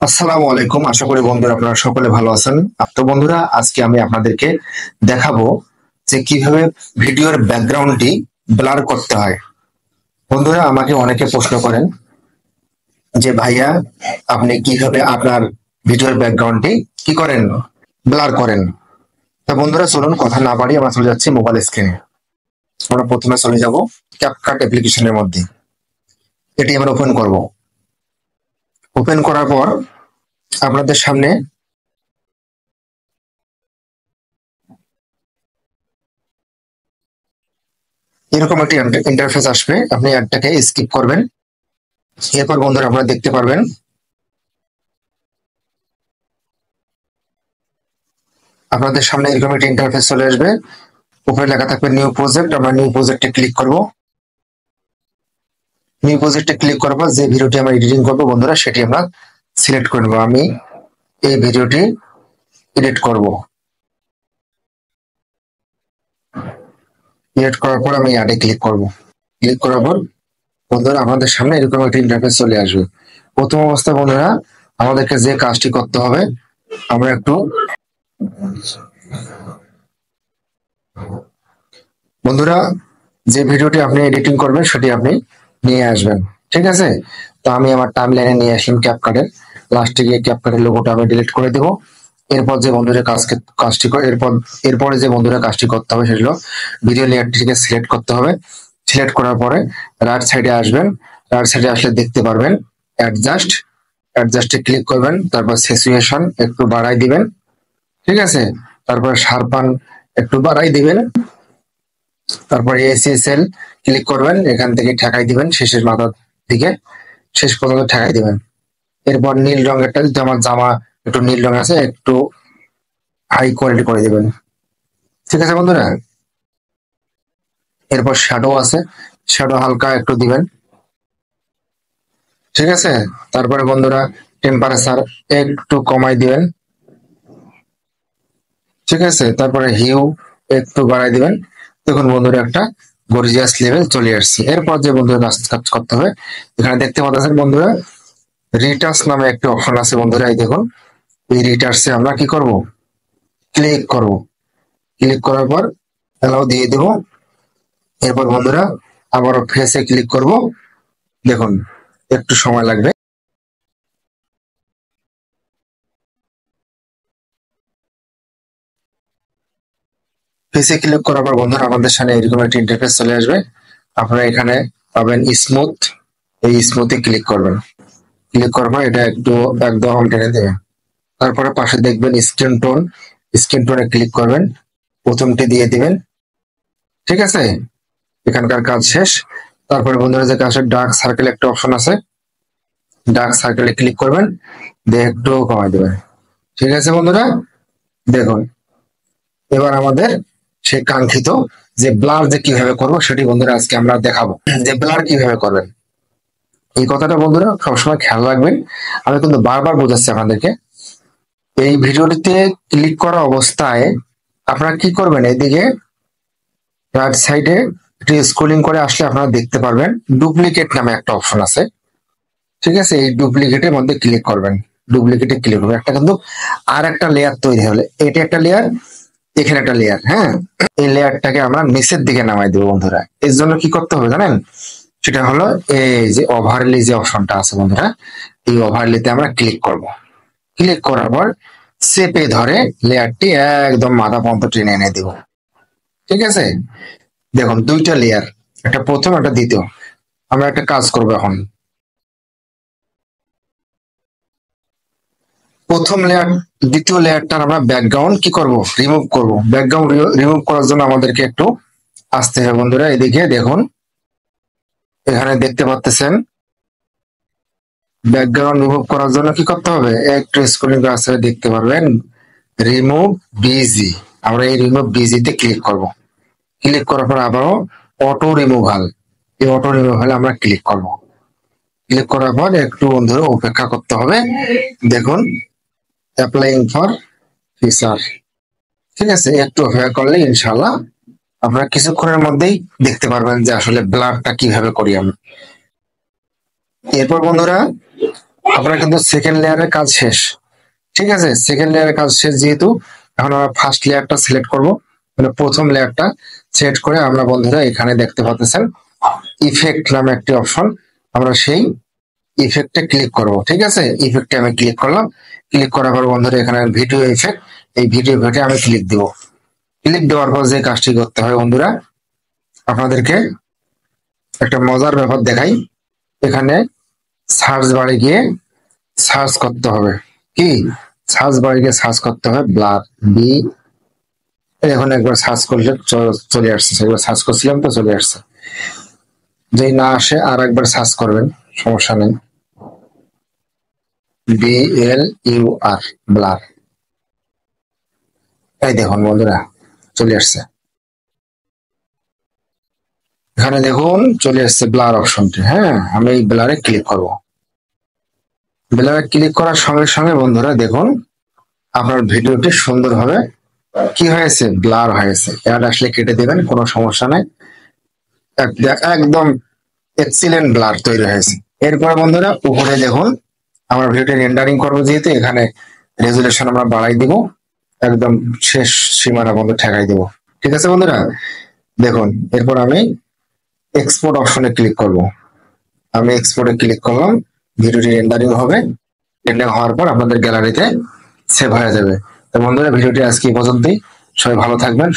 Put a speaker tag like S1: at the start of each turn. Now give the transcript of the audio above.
S1: আসসালামু আলাইকুম। আশা করি বন্ধুরা আপনারা সকলে ভালো আছেন। তো বন্ধুরা, আজকে আমি আপনাদেরকে দেখাবো যে কিভাবে ভিডিওর ব্যাকগ্রাউন্ডটি ব্লার করতে হয়। বন্ধুরা, আমাকে অনেকে প্রশ্ন করেন যে ভাইয়া, আপনি কিভাবে আপনার ভিডিওর ব্যাকগ্রাউন্ডটি কি করেন, ব্লার করেন। তা বন্ধুরা, চলুন কথা না বাড়িয়ে আমরা চলে যাচ্ছি মোবাইল স্ক্রিনে। আমরা প্রথমে চলে যাব ক্যাপকাট অ্যাপ্লিকেশনের মধ্যে। এটি আমরা ওপেন করব। ওপেন করার পর আপনাদের সামনে এরকম একটি ইন্টারফেস আসবে। আপনি অ্যাডটাকে স্কিপ করবেন। এরপর বন্ধুরা আপনারা দেখতে পারবেন আপনাদের সামনে এরকম একটা ইন্টারফেস চলে আসবে। উপরে লেখা থাকবে নিউ প্রজেক্ট। আমরা নিউ প্রজেক্টে ক্লিক করব। নিউ প্রজেক্টে ক্লিক করার পর যে ভিডিওটি আমরা এডিটিং করব বন্ধুরা, সেটি আমরা সিলেক্ট করে নেব। আমি এই ভিডিওটি এডিট করব। এডিট করার পর আমি অ্যাডে ক্লিক করব। ক্লিক করার পর বন্ধুরা আমাদের সামনে এরকম একটা ইন্টারফেস চলে আসবে। প্রথম অবস্থায় বন্ধুরা আমাদেরকে যে কাজটি করতে হবে, আমরা একটু বন্ধুরা যে ভিডিওটি আপনি এডিটিং করবেন সেটি আপনি নিয়ে আসবেন। ঠিক আছে? তো আমি আমার টাইম লাইনে নিয়ে আসলাম ক্যাপকাটের। লাস্টে গিয়ে ক্যাপকাটের লোগোটা আমি ডিলিট করে দেবো। এরপর যে বন্ধুরা কাজটি এরপরে যে বন্ধুরা কাজটি করতে হবে সেটা হলো ভিডিও লেয়ারটিকে সিলেক্ট করতে হবে। সিলেক্ট করার পরে রাইট সাইডে আসবেন। রাইট সাইডে আসলে দেখতে পারবেন অ্যাডজাস্ট। অ্যাডজাস্টে ক্লিক করবেন। তারপর স্যাচুরেশন একটু বাড়াই দিবেন। ঠিক আছে? তারপর শার্পান একটু বাড়াই দিবেন। তারপর এসিএসএল ক্লিক করবেন। এখান থেকে ঠেকাই দিবেন শেষের মাথার দিকে, শেষ পর্যন্ত ঠেকাই দিবেন। এরপর নীল রঙেরটা, যদি আমার জামা একটু নীল রঙ আছে, একটু হাই কোয়ালিটি করে দিবেন। ঠিক আছে বন্ধুরা? এরপর শ্যাডো আছে, শ্যাডো হালকা একটু দিবেন। ঠিক আছে? তারপরে বন্ধুরা টেম্পারেচার একটু কমাই দিবেন। ঠিক আছে? তারপরে হিউ একটু বাড়াই দিবেন। দেখুন বন্ধুরা একটা গর্জিয়াস লেভেল চলে আসছে। এরপর যে বন্ধুরা কাজ করতে হবে, এখানে দেখতে পাচ্ছেন বন্ধুরা রিটাচ নামে একটা অপশন আছে বন্ধুরা। এই দেখুন, এই রিটার্সে আমরা কি করব, ক্লিক করব। ক্লিক করার পর অ্যালাউ দিয়ে দেব। এরপর বন্ধুরা আবারও ফেসে ক্লিক করব। দেখুন একটু সময় লাগবে। ফেসে ক্লিক করার পর বন্ধুরা আমাদের সামনে এরকম একটা ইন্টারফেস চলে আসবে। আপনারা এখানে পাবেন স্মুথ। এই স্মুথে ক্লিক করবেন। ক্লিক করার পর এটা একটু একদম টেনে দেবেন। তারপরে পাশে দেখবেন স্ক্রিন টোন। স্ক্রিন টোনে ক্লিক করবেন, প্রথমটি দিয়ে দিবেন। ঠিক আছে? এখানকার কাজ শেষ। তারপরে বন্ধুরা যে কাছে ডার্ক সার্কেল একটা অপশন আছে, ডার্ক সার্কেলে ক্লিক করবেন, দিয়ে একটু কমাই দেবেন। ঠিক আছে বন্ধুরা? দেখুন এবার আমাদের সেই কাঙ্ক্ষিত যে ব্লার যে কিভাবে করবো সেটি বন্ধুরা আজকে আমরা দেখাবো যে ব্লার কিভাবে করবেন। এই কথাটা বন্ধুরা সবসময় খেয়াল রাখবেন। আমি কিন্তু বারবার বোঝাচ্ছি আপনাদেরকে। এই ভিডিওটিতে ক্লিক করা অবস্থায় আপনারা কি করবেন, এদিকে রাইট সাইডে একটু স্ক্রলিং করে আসলে আপনারা দেখতে পারবেন ডুপ্লিকেট নামে একটা অপশন আছে। ঠিক আছে? এই ডুপ্লিকেটের মধ্যে ক্লিক করবেন। ডুপ্লিকেটে ক্লিক করবেন, একটা কিন্তু আর একটা লেয়ার তৈরি হলে, এটা একটা লেয়ার, এখানে একটা লেয়ার। হ্যাঁ, এই লেয়ারটাকে আমরা নিচের দিকে নামাই দেবো বন্ধুরা। এর জন্য কি করতে হবে জানেন? সেটা হলো এই যে ওভারলি যে অপশনটা আছে বন্ধুরা, এই ওভারলিতে আমরা ক্লিক করব। ক্লিক করার পর চেপে ধরে লেয়ারটি একদম মাথা পর্যন্ত টেনে এনে দিব। ঠিক আছে? দেখুন দুইটা লেয়ার, একটা প্রথম একটা দ্বিতীয়। আমরা একটা কাজ করবো এখন। প্রথম লেয়ার দ্বিতীয় লেয়ারটার আমরা ব্যাকগ্রাউন্ড কি করব, রিমুভ করব। ব্যাকগ্রাউন্ড রিমুভ করার জন্য আমাদেরকে একটু আসতে হবে বন্ধুরা। এদিকে দেখুন, এখানে দেখতে পাচ্ছেন ব্যাকগ্রাউন্ড রিমুভ করার জন্য কি করতে হবে, একটু স্ক্রলিং করে আসলে দেখতে পারবেন রিমুভ বিজি। আমরা এই রিমুভ বিজিতে ক্লিক করব। ক্লিক করার পর আবারও অটো রিমুভাল, এই অটো রিমুভালে আমরা ক্লিক করব। ক্লিক করার পর একটু বন্ধুরা অপেক্ষা করতে হবে। দেখুন অ্যাপ্লাইং ফর ফিচার। ঠিক আছে? একটু অপেক্ষা করলে ইনশাল্লাহ আপনারা কিছুক্ষণের মধ্যেই দেখতে পারবেন যে আসলে ব্লারটা কিভাবে করি আমরা। এরপর বন্ধুরা আপনারা কিন্তু সেকেন্ড লেয়ারের কাজ শেষ। ঠিক আছে, সেকেন্ড লেয়ারের কাজ শেষ যেহেতু, এখন আমরা ফার্স্ট লেয়ারটা সিলেক্ট করব। মানে প্রথম লেয়ারটা সিলেক্ট করে আমরা বন্ধুরা এখানে দেখতে পাচ্ছেন ইফেক্ট নামে একটি অপশন, আমরা সেই ইফেক্টে ক্লিক করব। ঠিক আছে, ইফেক্টে আমি ক্লিক করলাম। ক্লিক করার পর বন্ধুরা এখানে ভিডিও ইফেক্ট, এই ভিডিও ইফেক্টে আমি ক্লিক দিব। ক্লিক দেওয়ার পর যে কাজটি করতে হয় বন্ধুরা, আপনাদেরকে একটা মজার ব্যাপার দেখাই। এখানে সার্চ বারে গিয়ে সার্চ করতে হবে। কি সার্চ বারে গিয়ে সার্চ করতে হবে ব্লার, বি। এখন একবার সার্চ করলে চলে আসছে, একবার সার্চ করছিলাম তো চলে আসছে। যদি না আসে আর একবার সার্চ করবেন, সমস্যা নেই। BLUR, blur. এই দেখুন বন্ধুরা চলে আসছে, এখানে দেখুন চলে আসছে ব্লার অপশনটি। হ্যাঁ, আমি এই ব্লারে ক্লিক করব। ব্লারে ক্লিক করার সঙ্গে সঙ্গে বন্ধুরা দেখুন আপনার ভিডিওটি সুন্দরভাবে কি হয়েছে, ব্লার হয়েছে। অ্যাড আসলে কেটে দেবেন, কোনো সমস্যা নাই। একদম এক্সিলেন্ট ব্লার তৈরি হয়েছে। এরপরে বন্ধুরা উপরে দেখুন আমরা ভিডিওটি রেন্ডারিং করবো, যেহেতু এখানে রেজুলেশন আমরা বাড়াই দিব, একদম শেষ সীমানা বন্ধু ঠেকাই দেব। ঠিক আছে বন্ধুরা, দেখুন এরপর আমি এক্সপোর্ট অপশনে ক্লিক করব। আমি এক্সপোর্টে ক্লিক করলাম, ভিডিওটি রেন্ডারিং হবে। রেন্ডারিং হওয়ার পর আপনাদের গ্যালারিতে সেভ হয়ে যাবে। তো বন্ধুরা ভিডিওটি আজকে এই পর্যন্তই, সবাই ভালো থাকবেন।